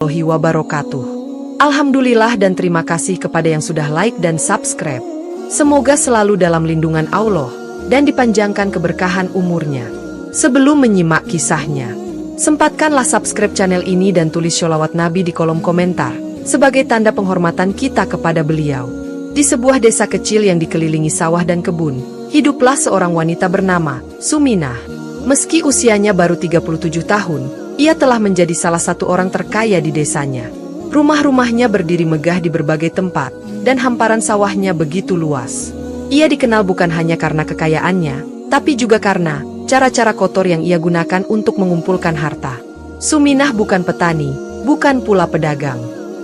warahmatullahi wabarakatuh. Alhamdulillah dan terima kasih kepada yang sudah like dan subscribe. Semoga selalu dalam lindungan Allah dan dipanjangkan keberkahan umurnya. Sebelum menyimak kisahnya, sempatkanlah subscribe channel ini dan tulis sholawat Nabi di kolom komentar sebagai tanda penghormatan kita kepada beliau. Di sebuah desa kecil yang dikelilingi sawah dan kebun, hiduplah seorang wanita bernama Suminah. Meski usianya baru 37 tahun, ia telah menjadi salah satu orang terkaya di desanya. Rumah-rumahnya berdiri megah di berbagai tempat, dan hamparan sawahnya begitu luas. Ia dikenal bukan hanya karena kekayaannya, tapi juga karena cara-cara kotor yang ia gunakan untuk mengumpulkan harta. Suminah bukan petani, bukan pula pedagang.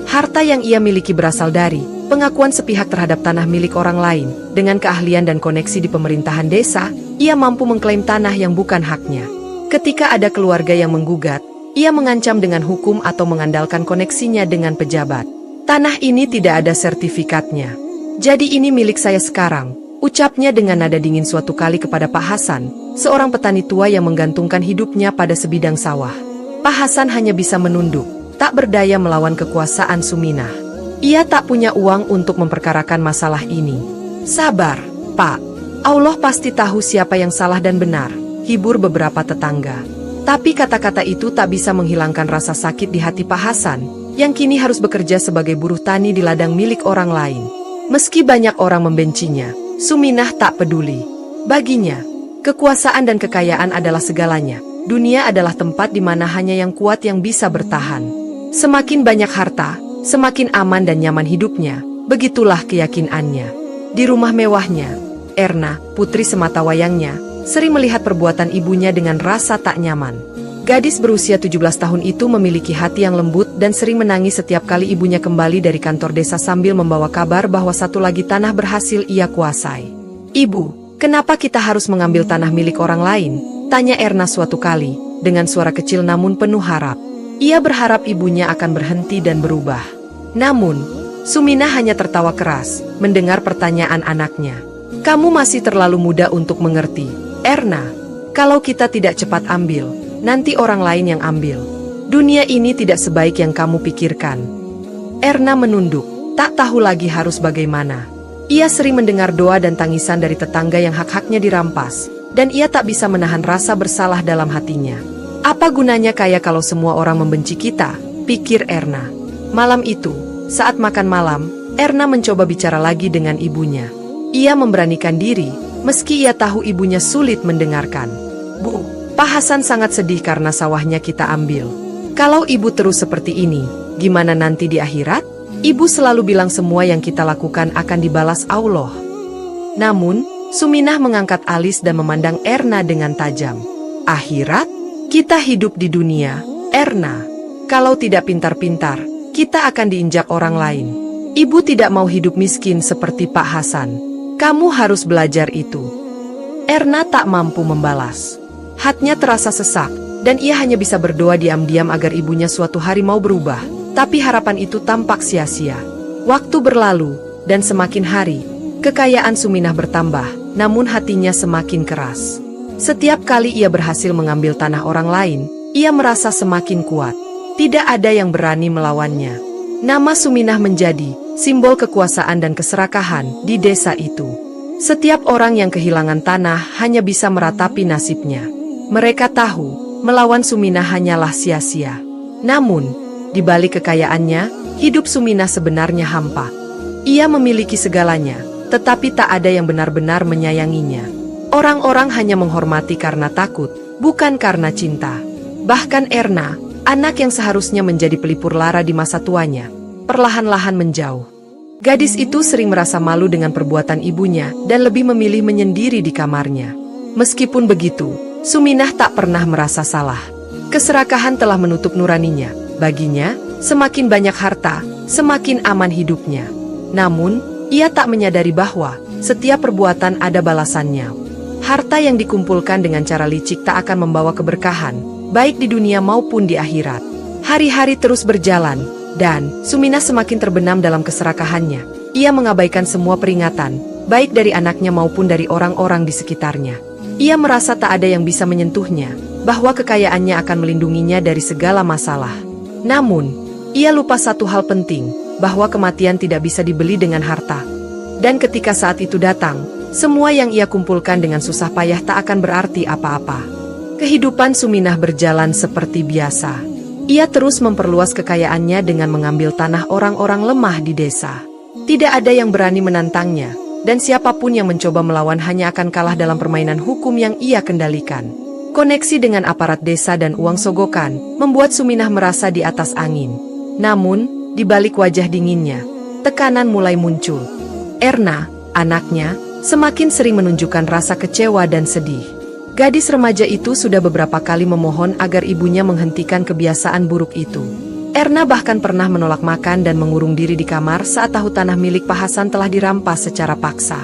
Harta yang ia miliki berasal dari pengakuan sepihak terhadap tanah milik orang lain. Dengan keahlian dan koneksi di pemerintahan desa, ia mampu mengklaim tanah yang bukan haknya. Ketika ada keluarga yang menggugat, ia mengancam dengan hukum atau mengandalkan koneksinya dengan pejabat. Tanah ini tidak ada sertifikatnya. Jadi ini milik saya sekarang, ucapnya dengan nada dingin suatu kali kepada Pak Hasan, seorang petani tua yang menggantungkan hidupnya pada sebidang sawah. Pak Hasan hanya bisa menunduk, tak berdaya melawan kekuasaan Suminah. Ia tak punya uang untuk memperkarakan masalah ini. Sabar, Pak. Allah pasti tahu siapa yang salah dan benar, hibur beberapa tetangga. Tapi kata-kata itu tak bisa menghilangkan rasa sakit di hati Pak Hasan, yang kini harus bekerja sebagai buruh tani di ladang milik orang lain. Meski banyak orang membencinya, Suminah tak peduli. Baginya, kekuasaan dan kekayaan adalah segalanya. Dunia adalah tempat di mana hanya yang kuat yang bisa bertahan. Semakin banyak harta, semakin aman dan nyaman hidupnya, begitulah keyakinannya. Di rumah mewahnya, Erna, putri sematawayangnya, sering melihat perbuatan ibunya dengan rasa tak nyaman. Gadis berusia 17 tahun itu memiliki hati yang lembut dan sering menangis setiap kali ibunya kembali dari kantor desa sambil membawa kabar bahwa satu lagi tanah berhasil ia kuasai. "Ibu, kenapa kita harus mengambil tanah milik orang lain?" tanya Erna suatu kali, dengan suara kecil namun penuh harap. Ia berharap ibunya akan berhenti dan berubah. Namun, Suminah hanya tertawa keras mendengar pertanyaan anaknya. "Kamu masih terlalu muda untuk mengerti, Erna. Kalau kita tidak cepat ambil, nanti orang lain yang ambil. Dunia ini tidak sebaik yang kamu pikirkan." Erna menunduk, tak tahu lagi harus bagaimana. Ia sering mendengar doa dan tangisan dari tetangga yang hak-haknya dirampas, dan ia tak bisa menahan rasa bersalah dalam hatinya. Apa gunanya kaya kalau semua orang membenci kita, pikir Erna. Malam itu, saat makan malam, Erna mencoba bicara lagi dengan ibunya. Ia memberanikan diri, meski ia tahu ibunya sulit mendengarkan. "Bu, Pak Hasan sangat sedih karena sawahnya kita ambil. Kalau ibu terus seperti ini, gimana nanti di akhirat? Ibu selalu bilang semua yang kita lakukan akan dibalas Allah." Namun, Suminah mengangkat alis dan memandang Erna dengan tajam. "Akhirat? Kita hidup di dunia, Erna. Kalau tidak pintar-pintar, kita akan diinjak orang lain. Ibu tidak mau hidup miskin seperti Pak Hasan. Kamu harus belajar itu." Erna tak mampu membalas. Hatinya terasa sesak, dan ia hanya bisa berdoa diam-diam agar ibunya suatu hari mau berubah. Tapi harapan itu tampak sia-sia. Waktu berlalu, dan semakin hari, kekayaan Suminah bertambah, namun hatinya semakin keras. Setiap kali ia berhasil mengambil tanah orang lain, ia merasa semakin kuat. Tidak ada yang berani melawannya. Nama Suminah menjadi simbol kekuasaan dan keserakahan di desa itu. Setiap orang yang kehilangan tanah hanya bisa meratapi nasibnya. Mereka tahu, melawan Suminah hanyalah sia-sia. Namun, di balik kekayaannya, hidup Suminah sebenarnya hampa. Ia memiliki segalanya, tetapi tak ada yang benar-benar menyayanginya. Orang-orang hanya menghormati karena takut, bukan karena cinta. Bahkan Erna, anak yang seharusnya menjadi pelipur lara di masa tuanya, perlahan-lahan menjauh. Gadis itu sering merasa malu dengan perbuatan ibunya dan lebih memilih menyendiri di kamarnya. Meskipun begitu, Suminah tak pernah merasa salah. Keserakahan telah menutup nuraninya. Baginya, semakin banyak harta, semakin aman hidupnya. Namun, ia tak menyadari bahwa setiap perbuatan ada balasannya. Harta yang dikumpulkan dengan cara licik tak akan membawa keberkahan, baik di dunia maupun di akhirat. Hari-hari terus berjalan, dan Suminah semakin terbenam dalam keserakahannya. Ia mengabaikan semua peringatan, baik dari anaknya maupun dari orang-orang di sekitarnya. Ia merasa tak ada yang bisa menyentuhnya, bahwa kekayaannya akan melindunginya dari segala masalah. Namun, Ia lupa satu hal penting, bahwa kematian tidak bisa dibeli dengan harta. Dan ketika saat itu datang, semua yang ia kumpulkan dengan susah payah tak akan berarti apa-apa. Kehidupan Suminah berjalan seperti biasa. Ia terus memperluas kekayaannya dengan mengambil tanah orang-orang lemah di desa. Tidak ada yang berani menantangnya, dan siapapun yang mencoba melawan hanya akan kalah dalam permainan hukum yang ia kendalikan. Koneksi dengan aparat desa dan uang sogokan membuat Suminah merasa di atas angin. Namun, di balik wajah dinginnya, tekanan mulai muncul. Erna, anaknya, semakin sering menunjukkan rasa kecewa dan sedih. Gadis remaja itu sudah beberapa kali memohon agar ibunya menghentikan kebiasaan buruk itu. Erna bahkan pernah menolak makan dan mengurung diri di kamar saat tahu tanah milik Pak Hasan telah dirampas secara paksa.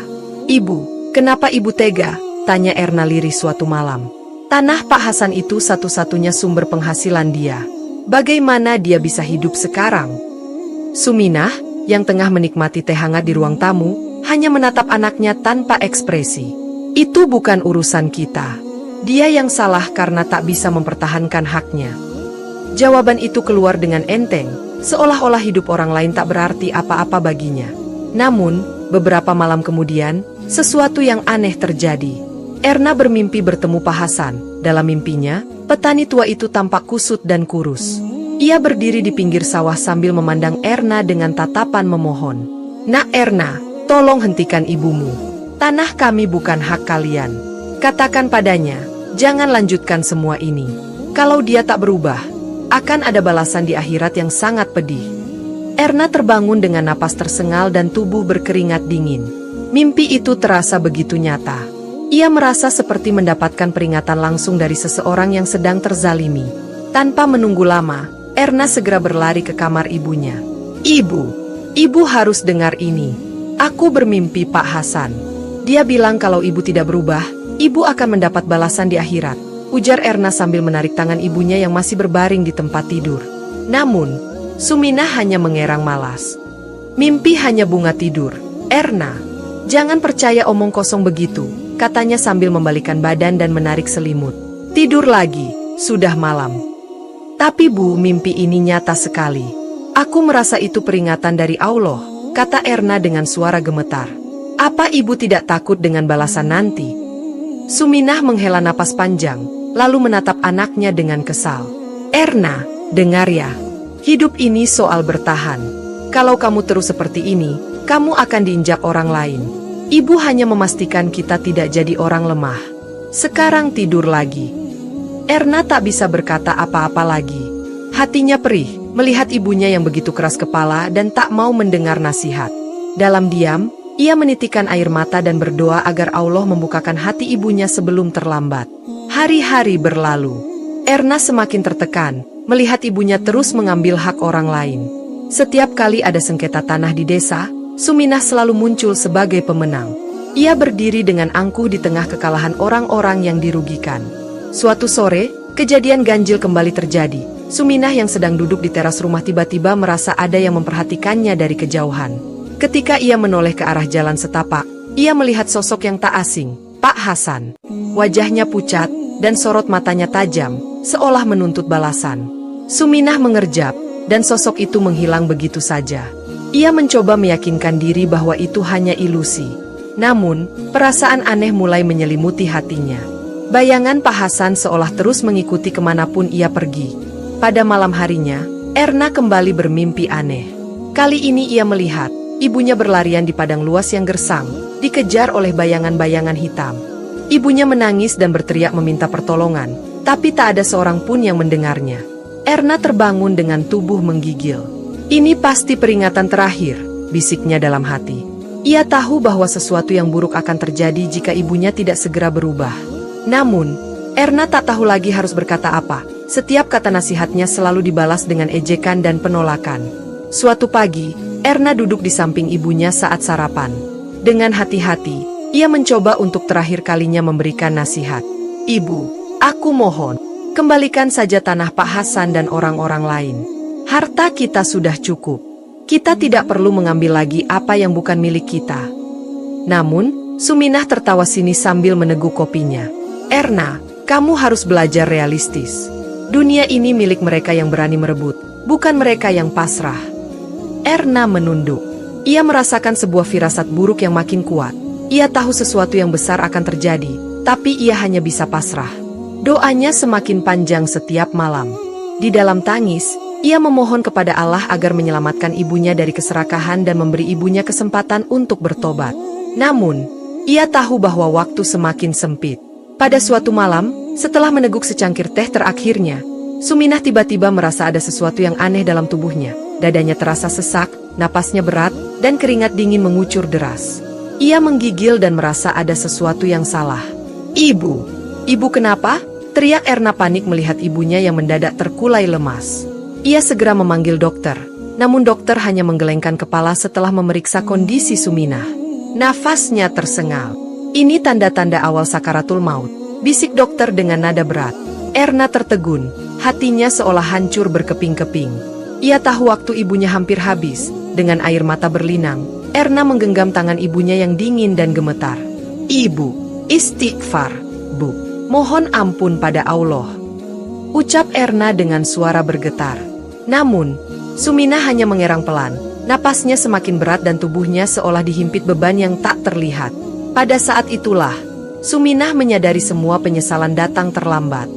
"Ibu, kenapa ibu tega?" tanya Erna lirih suatu malam. Tanah Pak Hasan itu satu-satunya sumber penghasilan dia. Bagaimana dia bisa hidup sekarang? Suminah, yang tengah menikmati teh hangat di ruang tamu, hanya menatap anaknya tanpa ekspresi. "Itu bukan urusan kita. Dia yang salah karena tak bisa mempertahankan haknya." Jawaban itu keluar dengan enteng, seolah-olah hidup orang lain tak berarti apa-apa baginya. Namun, beberapa malam kemudian, sesuatu yang aneh terjadi. Erna bermimpi bertemu Pak Hasan. Dalam mimpinya, petani tua itu tampak kusut dan kurus. Ia berdiri di pinggir sawah sambil memandang Erna dengan tatapan memohon. "Nak Erna, tolong hentikan ibumu. Tanah kami bukan hak kalian. Katakan padanya, jangan lanjutkan semua ini. Kalau dia tak berubah, akan ada balasan di akhirat yang sangat pedih." Erna terbangun dengan napas tersengal dan tubuh berkeringat dingin. Mimpi itu terasa begitu nyata. Ia merasa seperti mendapatkan peringatan langsung dari seseorang yang sedang terzalimi. Tanpa menunggu lama, Erna segera berlari ke kamar ibunya. Ibu harus dengar ini. Aku bermimpi Pak Hasan. Dia bilang kalau ibu tidak berubah, ibu akan mendapat balasan di akhirat," ujar Erna sambil menarik tangan ibunya yang masih berbaring di tempat tidur. Namun, Suminah hanya mengerang malas. "Mimpi hanya bunga tidur. Erna, jangan percaya omong kosong begitu," katanya sambil membalikan badan dan menarik selimut. "Tidur lagi, sudah malam." "Tapi Bu, mimpi ini nyata sekali. Aku merasa itu peringatan dari Allah," kata Erna dengan suara gemetar. "Apa ibu tidak takut dengan balasan nanti?" Suminah menghela napas panjang, lalu menatap anaknya dengan kesal. "Erna, dengar ya. Hidup ini soal bertahan. Kalau kamu terus seperti ini, kamu akan diinjak orang lain. Ibu hanya memastikan kita tidak jadi orang lemah. Sekarang tidur lagi." Erna tak bisa berkata apa-apa lagi. Hatinya perih melihat ibunya yang begitu keras kepala dan tak mau mendengar nasihat. Dalam diam, ia menitikan air mata dan berdoa agar Allah membukakan hati ibunya sebelum terlambat. Hari-hari berlalu. Erna semakin tertekan melihat ibunya terus mengambil hak orang lain. Setiap kali ada sengketa tanah di desa, Suminah selalu muncul sebagai pemenang. Ia berdiri dengan angkuh di tengah kekalahan orang-orang yang dirugikan. Suatu sore, kejadian ganjil kembali terjadi. Suminah yang sedang duduk di teras rumah tiba-tiba merasa ada yang memperhatikannya dari kejauhan. Ketika ia menoleh ke arah jalan setapak, ia melihat sosok yang tak asing, Pak Hasan. Wajahnya pucat, dan sorot matanya tajam, seolah menuntut balasan. Suminah mengerjap, dan sosok itu menghilang begitu saja. Ia mencoba meyakinkan diri bahwa itu hanya ilusi. Namun, perasaan aneh mulai menyelimuti hatinya. Bayangan Pak Hasan seolah terus mengikuti kemanapun ia pergi. Pada malam harinya, Erna kembali bermimpi aneh. Kali ini ia melihat ibunya berlarian di padang luas yang gersang, dikejar oleh bayangan-bayangan hitam. Ibunya menangis dan berteriak meminta pertolongan, tapi tak ada seorang pun yang mendengarnya. Erna terbangun dengan tubuh menggigil. "Ini pasti peringatan terakhir," bisiknya dalam hati. Ia tahu bahwa sesuatu yang buruk akan terjadi jika ibunya tidak segera berubah. Namun, Erna tak tahu lagi harus berkata apa. Setiap kata nasihatnya selalu dibalas dengan ejekan dan penolakan. Suatu pagi, Erna duduk di samping ibunya saat sarapan. Dengan hati-hati, ia mencoba untuk terakhir kalinya memberikan nasihat. "Ibu, aku mohon, kembalikan saja tanah Pak Hasan dan orang-orang lain. Harta kita sudah cukup. Kita tidak perlu mengambil lagi apa yang bukan milik kita." Namun, Suminah tertawa sinis sambil meneguk kopinya. "Erna, kamu harus belajar realistis. Dunia ini milik mereka yang berani merebut, bukan mereka yang pasrah. Erna menunduk. Ia merasakan sebuah firasat buruk yang makin kuat. Ia tahu sesuatu yang besar akan terjadi, tapi ia hanya bisa pasrah. Doanya semakin panjang setiap malam. Di dalam tangis, ia memohon kepada Allah agar menyelamatkan ibunya dari keserakahan dan memberi ibunya kesempatan untuk bertobat. Namun, ia tahu bahwa waktu semakin sempit. Pada suatu malam, setelah meneguk secangkir teh terakhirnya, Suminah tiba-tiba merasa ada sesuatu yang aneh dalam tubuhnya. Dadanya terasa sesak, napasnya berat, dan keringat dingin mengucur deras. Ia menggigil dan merasa ada sesuatu yang salah. "Ibu! Ibu kenapa?" teriak Erna panik melihat ibunya yang mendadak terkulai lemas. Ia segera memanggil dokter, namun dokter hanya menggelengkan kepala setelah memeriksa kondisi Suminah. Nafasnya tersengal. "Ini tanda-tanda awal sakaratul maut," bisik dokter dengan nada berat. Erna tertegun, hatinya seolah hancur berkeping-keping. Ia tahu waktu ibunya hampir habis. Dengan air mata berlinang, Erna menggenggam tangan ibunya yang dingin dan gemetar. "Ibu, istighfar, Bu. Mohon ampun pada Allah," ucap Erna dengan suara bergetar. Namun, Suminah hanya mengerang pelan. Napasnya semakin berat dan tubuhnya seolah dihimpit beban yang tak terlihat. Pada saat itulah, Suminah menyadari semua penyesalan datang terlambat.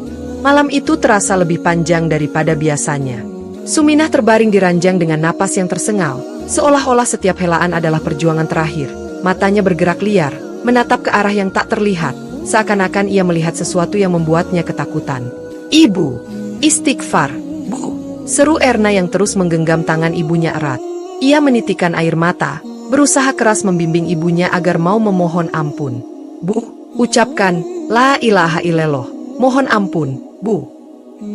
Malam itu terasa lebih panjang daripada biasanya. Suminah terbaring di ranjang dengan napas yang tersengal, seolah-olah setiap helaan adalah perjuangan terakhir. Matanya bergerak liar, menatap ke arah yang tak terlihat, seakan-akan ia melihat sesuatu yang membuatnya ketakutan. "Ibu, istighfar, Bu," seru Erna yang terus menggenggam tangan ibunya erat. Ia menitikkan air mata, berusaha keras membimbing ibunya agar mau memohon ampun. "Bu, ucapkan, la ilaha illallah, mohon ampun, Bu."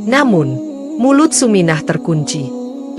Namun, mulut Suminah terkunci.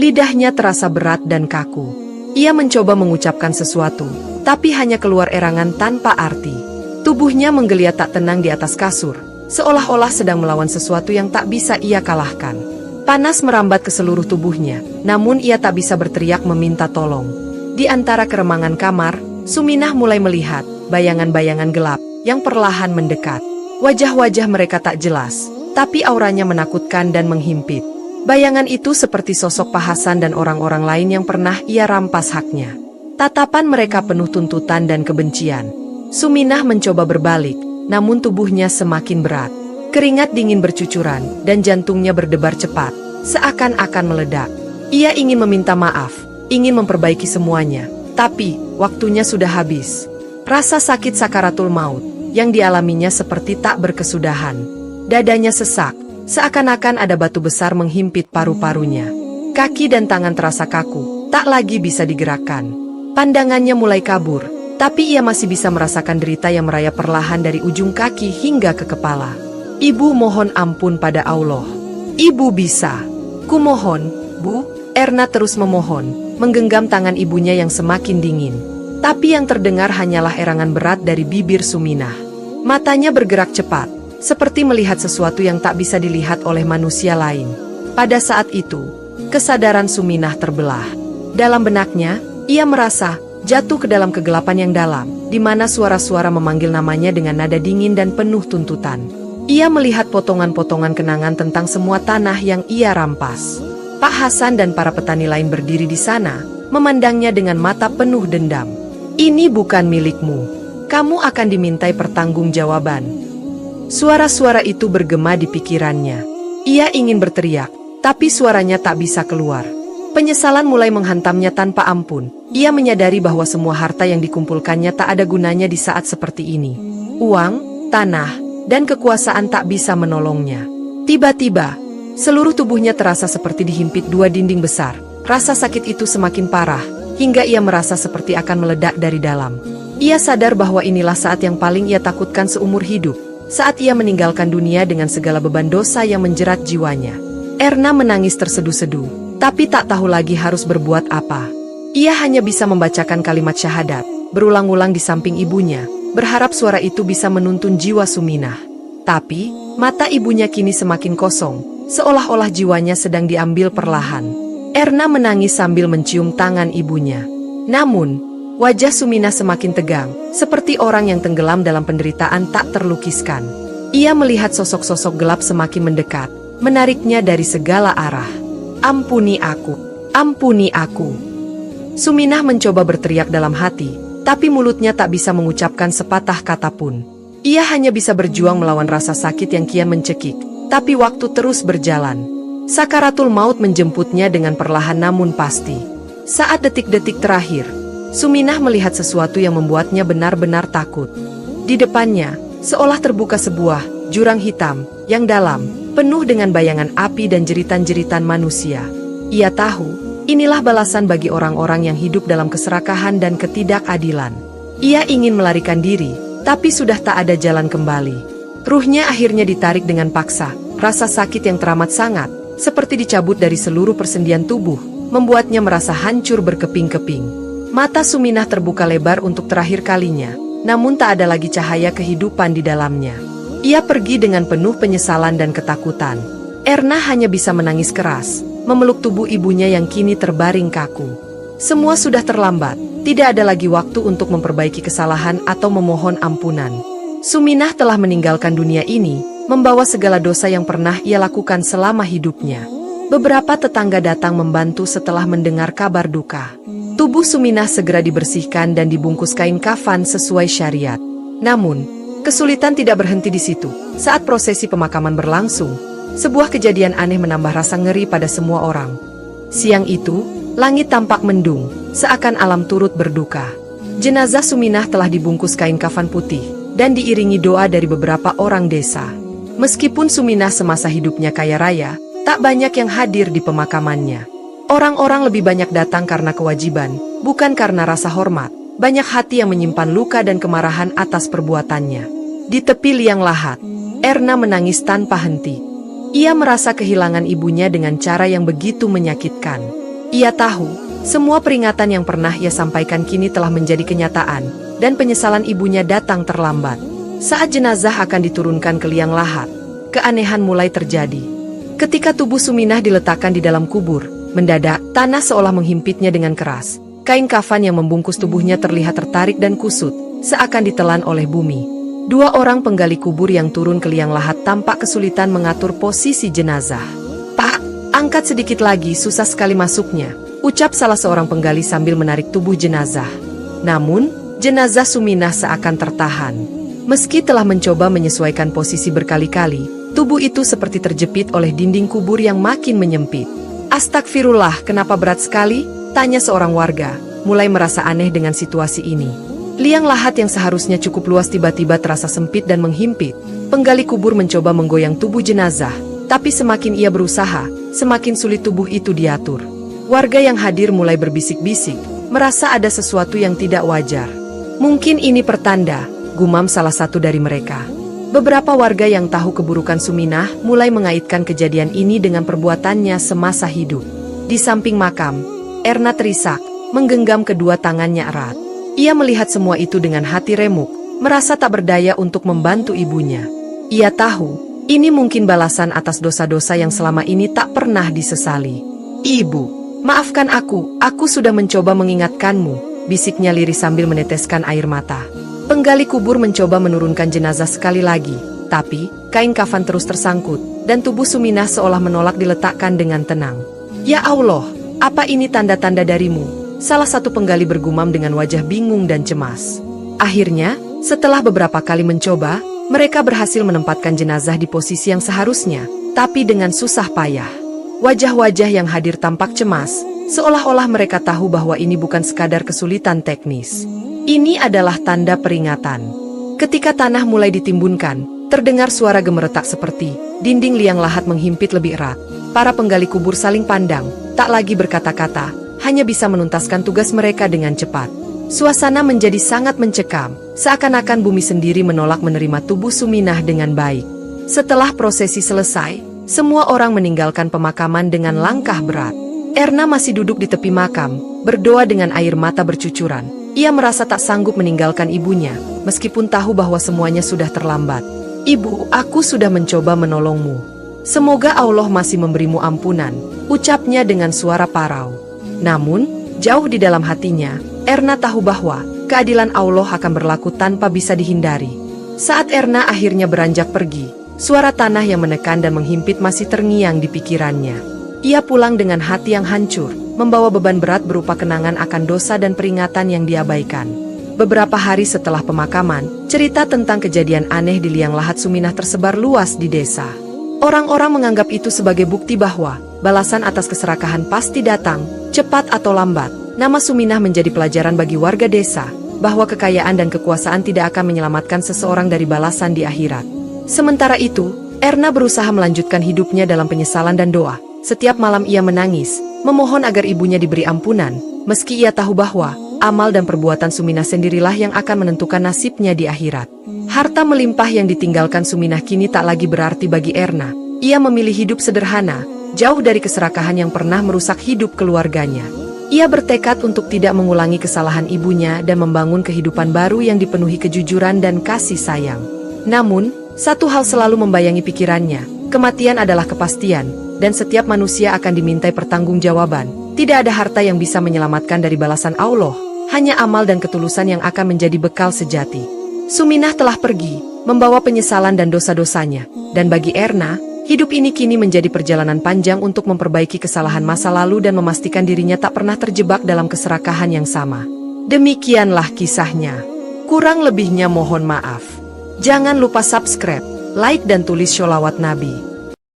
Lidahnya terasa berat dan kaku. Ia mencoba mengucapkan sesuatu, tapi hanya keluar erangan tanpa arti. Tubuhnya menggeliat tak tenang di atas kasur, seolah-olah sedang melawan sesuatu yang tak bisa ia kalahkan. Panas merambat ke seluruh tubuhnya, namun ia tak bisa berteriak meminta tolong. Di antara keremangan kamar, Suminah mulai melihat bayangan-bayangan gelap yang perlahan mendekat. Wajah-wajah mereka tak jelas, tapi auranya menakutkan dan menghimpit. Bayangan itu seperti sosok Pak Hasan dan orang-orang lain yang pernah ia rampas haknya. Tatapan mereka penuh tuntutan dan kebencian. Suminah mencoba berbalik, namun tubuhnya semakin berat. Keringat dingin bercucuran, dan jantungnya berdebar cepat, seakan-akan meledak. Ia ingin meminta maaf, ingin memperbaiki semuanya, tapi waktunya sudah habis. Rasa sakit sakaratul maut yang dialaminya seperti tak berkesudahan. Dadanya sesak, seakan-akan ada batu besar menghimpit paru-parunya. Kaki dan tangan terasa kaku, tak lagi bisa digerakkan. Pandangannya mulai kabur, tapi ia masih bisa merasakan derita yang merayap perlahan dari ujung kaki hingga ke kepala. "Ibu mohon ampun pada Allah. Ibu bisa. Kumohon, Bu." Erna terus memohon, menggenggam tangan ibunya yang semakin dingin. Tapi yang terdengar hanyalah erangan berat dari bibir Suminah. Matanya bergerak cepat, seperti melihat sesuatu yang tak bisa dilihat oleh manusia lain. Pada saat itu, kesadaran Suminah terbelah. Dalam benaknya, ia merasa jatuh ke dalam kegelapan yang dalam, di mana suara-suara memanggil namanya dengan nada dingin dan penuh tuntutan. Ia melihat potongan-potongan kenangan tentang semua tanah yang ia rampas. Pak Hasan dan para petani lain berdiri di sana, memandangnya dengan mata penuh dendam. "Ini bukan milikmu. Kamu akan dimintai pertanggungjawaban." Suara-suara itu bergema di pikirannya. Ia ingin berteriak, tapi suaranya tak bisa keluar. Penyesalan mulai menghantamnya tanpa ampun. Ia menyadari bahwa semua harta yang dikumpulkannya tak ada gunanya di saat seperti ini. Uang, tanah, dan kekuasaan tak bisa menolongnya. Tiba-tiba, seluruh tubuhnya terasa seperti dihimpit dua dinding besar. Rasa sakit itu semakin parah, hingga ia merasa seperti akan meledak dari dalam. Ia sadar bahwa inilah saat yang paling ia takutkan seumur hidup, saat ia meninggalkan dunia dengan segala beban dosa yang menjerat jiwanya. Erna menangis terseduh-seduh, tapi tak tahu lagi harus berbuat apa. Ia hanya bisa membacakan kalimat syahadat, berulang-ulang di samping ibunya, berharap suara itu bisa menuntun jiwa Suminah. Tapi, mata ibunya kini semakin kosong, seolah-olah jiwanya sedang diambil perlahan. Erna menangis sambil mencium tangan ibunya. Namun, wajah Suminah semakin tegang, seperti orang yang tenggelam dalam penderitaan tak terlukiskan. Ia melihat sosok-sosok gelap semakin mendekat, menariknya dari segala arah. Ampuni aku, ampuni aku. Suminah mencoba berteriak dalam hati, tapi mulutnya tak bisa mengucapkan sepatah kata pun. Ia hanya bisa berjuang melawan rasa sakit yang kian mencekik, tapi waktu terus berjalan. Sakaratul maut menjemputnya dengan perlahan namun pasti. Saat detik-detik terakhir, Suminah melihat sesuatu yang membuatnya benar-benar takut. Di depannya, seolah terbuka sebuah jurang hitam yang dalam, penuh dengan bayangan api dan jeritan-jeritan manusia. Ia tahu, inilah balasan bagi orang-orang yang hidup dalam keserakahan dan ketidakadilan. Ia ingin melarikan diri, tapi sudah tak ada jalan kembali. Ruhnya akhirnya ditarik dengan paksa. Rasa sakit yang teramat sangat, seperti dicabut dari seluruh persendian tubuh, membuatnya merasa hancur berkeping-keping. Mata Suminah terbuka lebar untuk terakhir kalinya, namun tak ada lagi cahaya kehidupan di dalamnya. Ia pergi dengan penuh penyesalan dan ketakutan. Erna hanya bisa menangis keras, memeluk tubuh ibunya yang kini terbaring kaku. Semua sudah terlambat, tidak ada lagi waktu untuk memperbaiki kesalahan atau memohon ampunan. Suminah telah meninggalkan dunia ini, membawa segala dosa yang pernah ia lakukan selama hidupnya. Beberapa tetangga datang membantu setelah mendengar kabar duka. Tubuh Suminah segera dibersihkan dan dibungkus kain kafan sesuai syariat. Namun, kesulitan tidak berhenti di situ. Saat prosesi pemakaman berlangsung, sebuah kejadian aneh menambah rasa ngeri pada semua orang. Siang itu, langit tampak mendung, seakan alam turut berduka. Jenazah Suminah telah dibungkus kain kafan putih, dan diiringi doa dari beberapa orang desa. Meskipun Suminah semasa hidupnya kaya raya, tak banyak yang hadir di pemakamannya. Orang-orang lebih banyak datang karena kewajiban, bukan karena rasa hormat. Banyak hati yang menyimpan luka dan kemarahan atas perbuatannya. Di tepi liang lahat, Erna menangis tanpa henti. Ia merasa kehilangan ibunya dengan cara yang begitu menyakitkan. Ia tahu, semua peringatan yang pernah ia sampaikan kini telah menjadi kenyataan, dan penyesalan ibunya datang terlambat. Saat jenazah akan diturunkan ke liang lahat, keanehan mulai terjadi. Ketika tubuh Suminah diletakkan di dalam kubur, mendadak tanah seolah menghimpitnya dengan keras. Kain kafan yang membungkus tubuhnya terlihat tertarik dan kusut, seakan ditelan oleh bumi. Dua orang penggali kubur yang turun ke liang lahat tampak kesulitan mengatur posisi jenazah. "Pak, angkat sedikit lagi, susah sekali masuknya," ucap salah seorang penggali sambil menarik tubuh jenazah. Namun, jenazah Suminah seakan tertahan. Meski telah mencoba menyesuaikan posisi berkali-kali, tubuh itu seperti terjepit oleh dinding kubur yang makin menyempit. "Astagfirullah, kenapa berat sekali?" tanya seorang warga, mulai merasa aneh dengan situasi ini. Liang lahat yang seharusnya cukup luas tiba-tiba terasa sempit dan menghimpit. Penggali kubur mencoba menggoyang tubuh jenazah, tapi semakin ia berusaha, semakin sulit tubuh itu diatur. Warga yang hadir mulai berbisik-bisik, merasa ada sesuatu yang tidak wajar. "Mungkin ini pertanda," gumam salah satu dari mereka. Beberapa warga yang tahu keburukan Suminah mulai mengaitkan kejadian ini dengan perbuatannya semasa hidup. Di samping makam, Erna terisak, menggenggam kedua tangannya erat. Ia melihat semua itu dengan hati remuk, merasa tak berdaya untuk membantu ibunya. Ia tahu, ini mungkin balasan atas dosa-dosa yang selama ini tak pernah disesali. "Ibu, maafkan aku sudah mencoba mengingatkanmu," bisiknya lirih sambil meneteskan air mata. Penggali kubur mencoba menurunkan jenazah sekali lagi, tapi kain kafan terus tersangkut, dan tubuh Suminah seolah menolak diletakkan dengan tenang. "Ya Allah, apa ini tanda-tanda darimu?" salah satu penggali bergumam dengan wajah bingung dan cemas. Akhirnya, setelah beberapa kali mencoba, mereka berhasil menempatkan jenazah di posisi yang seharusnya, tapi dengan susah payah. Wajah-wajah yang hadir tampak cemas, seolah-olah mereka tahu bahwa ini bukan sekadar kesulitan teknis. Ini adalah tanda peringatan. Ketika tanah mulai ditimbunkan, terdengar suara gemeretak seperti dinding liang lahat menghimpit lebih erat. Para penggali kubur saling pandang, tak lagi berkata-kata, hanya bisa menuntaskan tugas mereka dengan cepat. Suasana menjadi sangat mencekam, seakan-akan bumi sendiri menolak menerima tubuh Suminah dengan baik. Setelah prosesi selesai, semua orang meninggalkan pemakaman dengan langkah berat. Erna masih duduk di tepi makam, berdoa dengan air mata bercucuran. Ia merasa tak sanggup meninggalkan ibunya, meskipun tahu bahwa semuanya sudah terlambat. "Ibu, aku sudah mencoba menolongmu. Semoga Allah masih memberimu ampunan," ucapnya dengan suara parau. Namun, jauh di dalam hatinya, Erna tahu bahwa keadilan Allah akan berlaku tanpa bisa dihindari. Saat Erna akhirnya beranjak pergi, suara tanah yang menekan dan menghimpit masih terngiang di pikirannya. Ia pulang dengan hati yang hancur, membawa beban berat berupa kenangan akan dosa dan peringatan yang diabaikan. Beberapa hari setelah pemakaman, cerita tentang kejadian aneh di liang lahat Suminah tersebar luas di desa. Orang-orang menganggap itu sebagai bukti bahwa balasan atas keserakahan pasti datang, cepat atau lambat. Nama Suminah menjadi pelajaran bagi warga desa, bahwa kekayaan dan kekuasaan tidak akan menyelamatkan seseorang dari balasan di akhirat. Sementara itu, Erna berusaha melanjutkan hidupnya dalam penyesalan dan doa. Setiap malam ia menangis, memohon agar ibunya diberi ampunan, meski ia tahu bahwa amal dan perbuatan Suminah sendirilah yang akan menentukan nasibnya di akhirat. Harta melimpah yang ditinggalkan Suminah kini tak lagi berarti bagi Erna. Ia memilih hidup sederhana, jauh dari keserakahan yang pernah merusak hidup keluarganya. Ia bertekad untuk tidak mengulangi kesalahan ibunya dan membangun kehidupan baru yang dipenuhi kejujuran dan kasih sayang. Namun, satu hal selalu membayangi pikirannya, kematian adalah kepastian, dan setiap manusia akan dimintai pertanggungjawaban. Tidak ada harta yang bisa menyelamatkan dari balasan Allah, hanya amal dan ketulusan yang akan menjadi bekal sejati. Suminah telah pergi, membawa penyesalan dan dosa-dosanya, dan bagi Erna, hidup ini kini menjadi perjalanan panjang untuk memperbaiki kesalahan masa lalu dan memastikan dirinya tak pernah terjebak dalam keserakahan yang sama. Demikianlah kisahnya. Kurang lebihnya mohon maaf. Jangan lupa subscribe, like dan tulis sholawat Nabi.